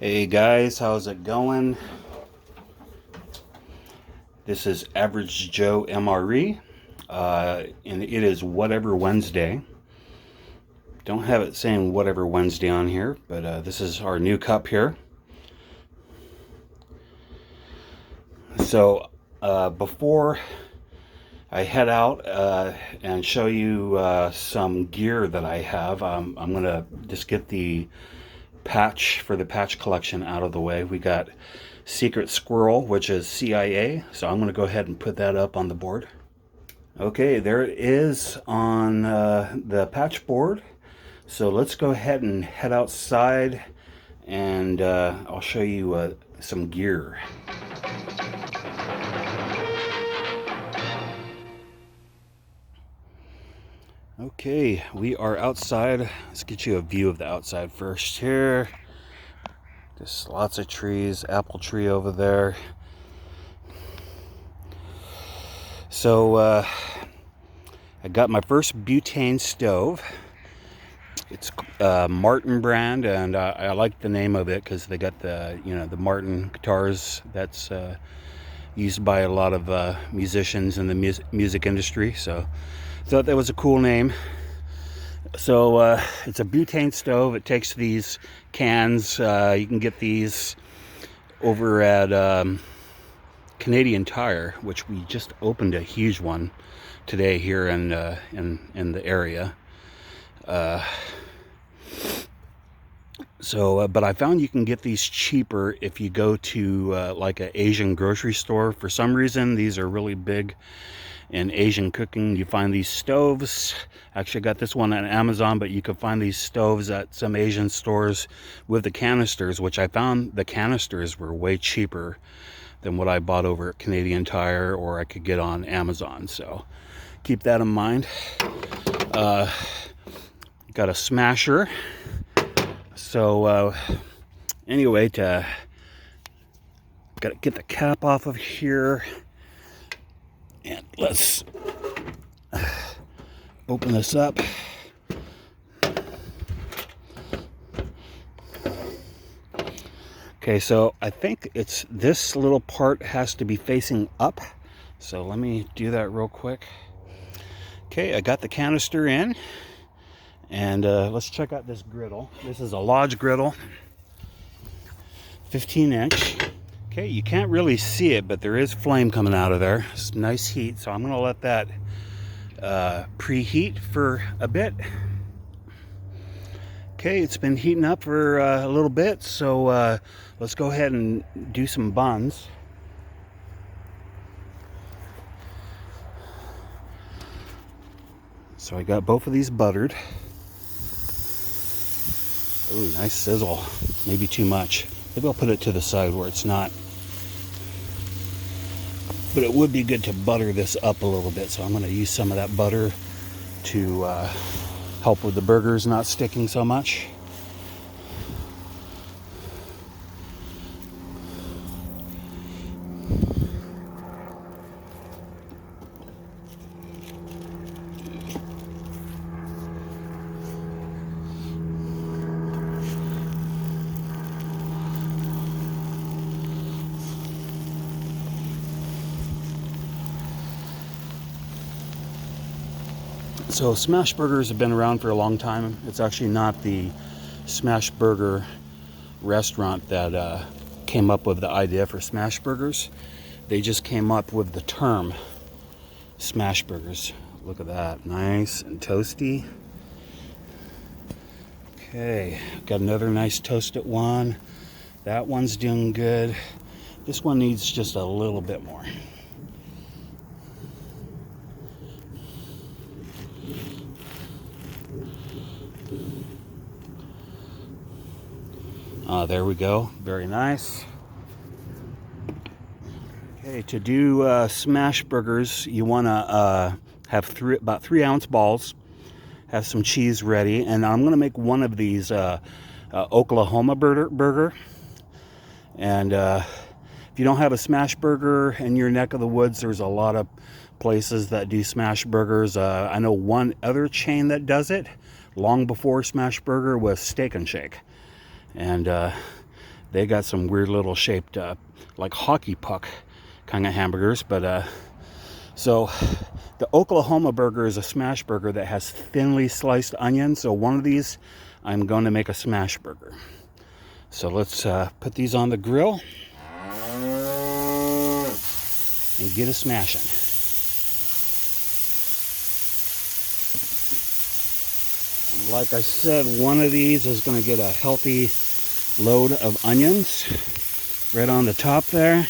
Hey guys, how's it going? This is Average Joe MRE, and it is Whatever Wednesday. Don't have it saying Whatever Wednesday on here, but this is our new cup here. So before I head out and show you some gear that I have, I'm going to just get the patch for the patch collection out of the way. We got Secret Squirrel, which is CIA, so I'm going to go ahead and put that up on the board. Okay, there it is on the patch board. So let's go ahead and head outside and I'll show you some gear. Okay, we are outside. Let's get you a view of the outside first here. Just lots of trees, apple tree over there. So I got my first butane stove. It's Martin brand, and I like the name of it because they got the the Martin guitars that's used by a lot of musicians in the music industry. So thought that was a cool name. So it's a butane stove. It takes these cans. You can get these over at Canadian Tire, which we just opened a huge one today here in the area. But I found you can get these cheaper if you go to like an Asian grocery store. For some reason, these are really big in Asian cooking. You find these stoves. Actually, I got this one on Amazon, but you can find these stoves at some Asian stores with the canisters, which I found the canisters were way cheaper than what I bought over at Canadian Tire or I could get on Amazon. So keep that in mind. Got a smasher. So anyway, gotta get the cap off of here, and let's open this up. Okay, so I think it's this little part has to be facing up. So let me do that real quick. Okay, I got the canister in. And let's check out this griddle. This is a Lodge griddle, 15-inch. Okay, you can't really see it, but there is flame coming out of there. It's nice heat, so I'm going to let that preheat for a bit. Okay, it's been heating up for a little bit, so let's go ahead and do some buns. So I got both of these buttered. Ooh, nice sizzle. Maybe too much. Maybe I'll put it to the side where it's not. But it would be good to butter this up a little bit, so I'm going to use some of that butter to help with the burgers not sticking so much. So smash burgers have been around for a long time. It's actually not the smash burger restaurant that came up with the idea for smash burgers. They just came up with the term smash burgers. Look at that, nice and toasty. Okay, got another nice toasted one. That one's doing good. This one needs just a little bit more. There we go. Very nice. Okay, to do smash burgers, you want to have about 3-ounce balls. Have some cheese ready, and I'm going to make one of these Oklahoma burger. And if you don't have a smash burger in your neck of the woods, there's a lot of places that do smash burgers. I know one other chain that does it long before smash burger was Steak and Shake. And They got some weird little shaped, like hockey puck kind of hamburgers. But so the Oklahoma burger is a smash burger that has thinly sliced onions. So one of these, I'm going to make a smash burger. So let's put these on the grill and get a smashing. Like I said, one of these is going to get a healthy load of onions right on the top there.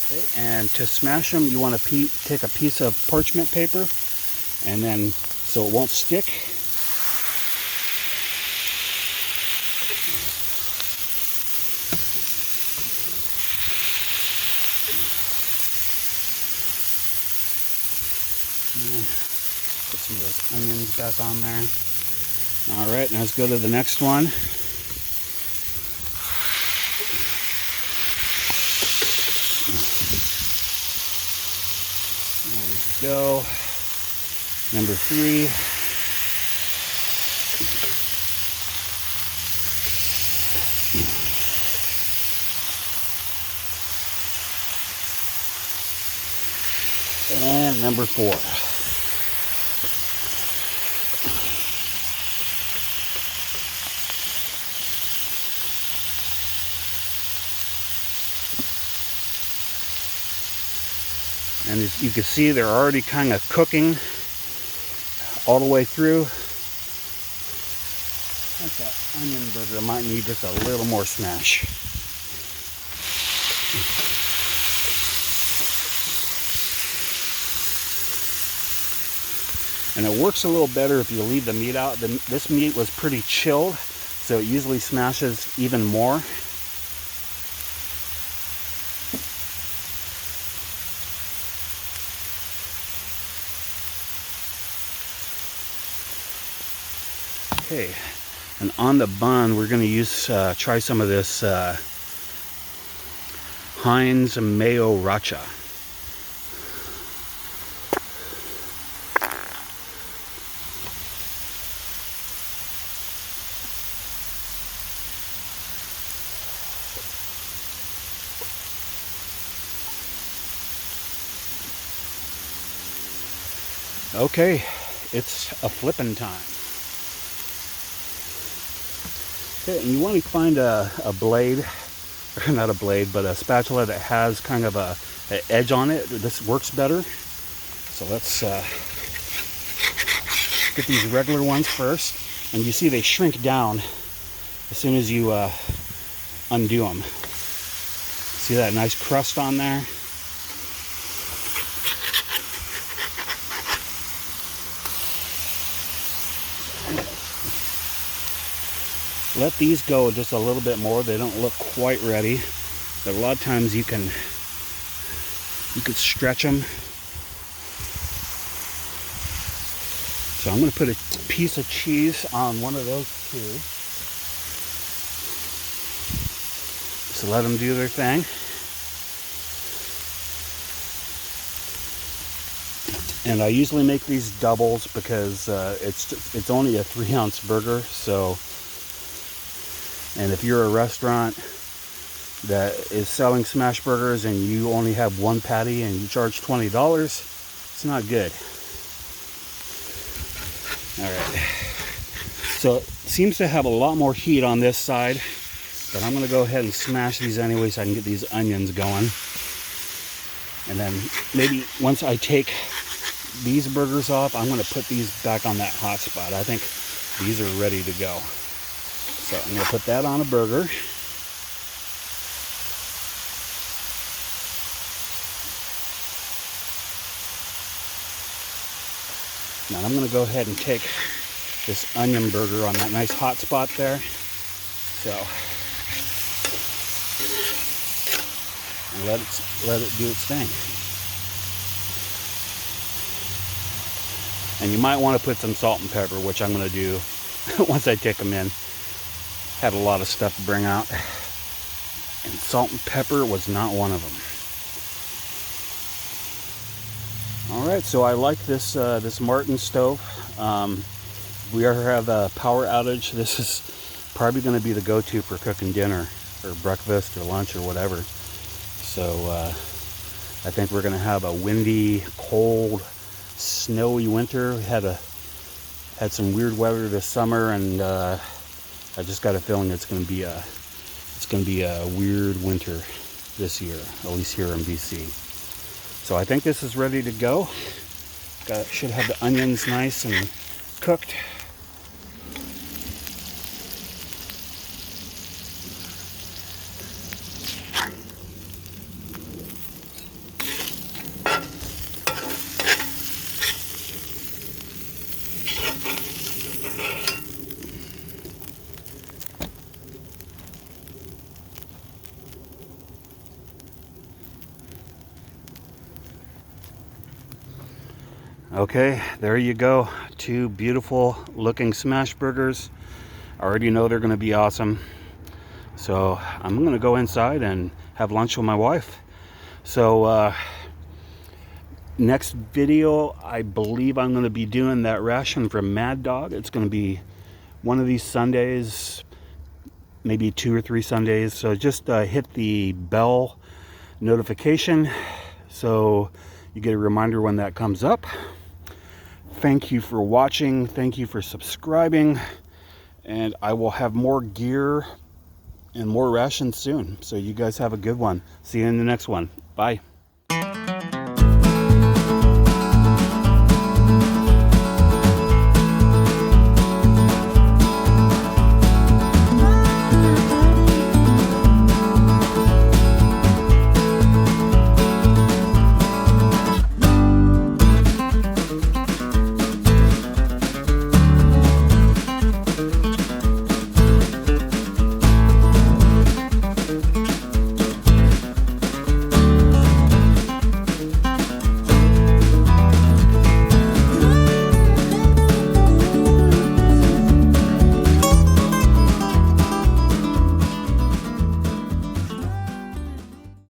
Okay, and to smash them, you want to take a piece of parchment paper, and then so it won't stick. Put some of those onions back on there. All right, now let's go to the next one. There we go. Number 3. And number 4. And as you can see, they're already kind of cooking all the way through. I think that onion burger might need just a little more smash. And it works a little better if you leave the meat out. This meat was pretty chilled, so it usually smashes even more. Okay, and on the bun, we're going to use try some of this Heinz mayo racha. Okay, it's a flipping time. Okay, and you want to find a blade, or not a blade, but a spatula that has kind of an edge on it. This works better. So let's get these regular ones first. And you see they shrink down as soon as you undo them. See that nice crust on there? Let these go just a little bit more. They don't look quite ready, but a lot of times you could stretch them. So I'm going to put a piece of cheese on one of those two. Just let them do their thing. And I usually make these doubles because it's only a 3-ounce burger. So. And if you're a restaurant that is selling smash burgers and you only have one patty and you charge $20, it's not good. All right. So it seems to have a lot more heat on this side, but I'm going to go ahead and smash these anyway so I can get these onions going. And then maybe once I take these burgers off, I'm going to put these back on that hot spot. I think these are ready to go. So I'm going to put that on a burger. Now I'm going to go ahead and take this onion burger on that nice hot spot there. So, and let it do its thing. And you might want to put some salt and pepper, which I'm going to do once I take them in. Had a lot of stuff to bring out, and salt and pepper was not one of them. All right, so I like this this Martin stove. If we ever have a power outage, this is probably going to be the go-to for cooking dinner or breakfast or lunch or whatever. So I think we're going to have a windy, cold, snowy winter. We had some weird weather this summer, and I just got a feeling it's going to be a weird winter this year, at least here in BC. So I think this is ready to go. Should have the onions nice and cooked. Okay, there you go. 2 beautiful looking smash burgers. I already know they're going to be awesome. So I'm going to go inside and have lunch with my wife. So next video, I believe I'm going to be doing that ration from Mad Dog. It's going to be one of these Sundays, maybe 2 or 3 Sundays. So just hit the bell notification so you get a reminder when that comes up. Thank you for watching. Thank you for subscribing. And I will have more gear and more rations soon. So you guys have a good one. See you in the next one. Bye.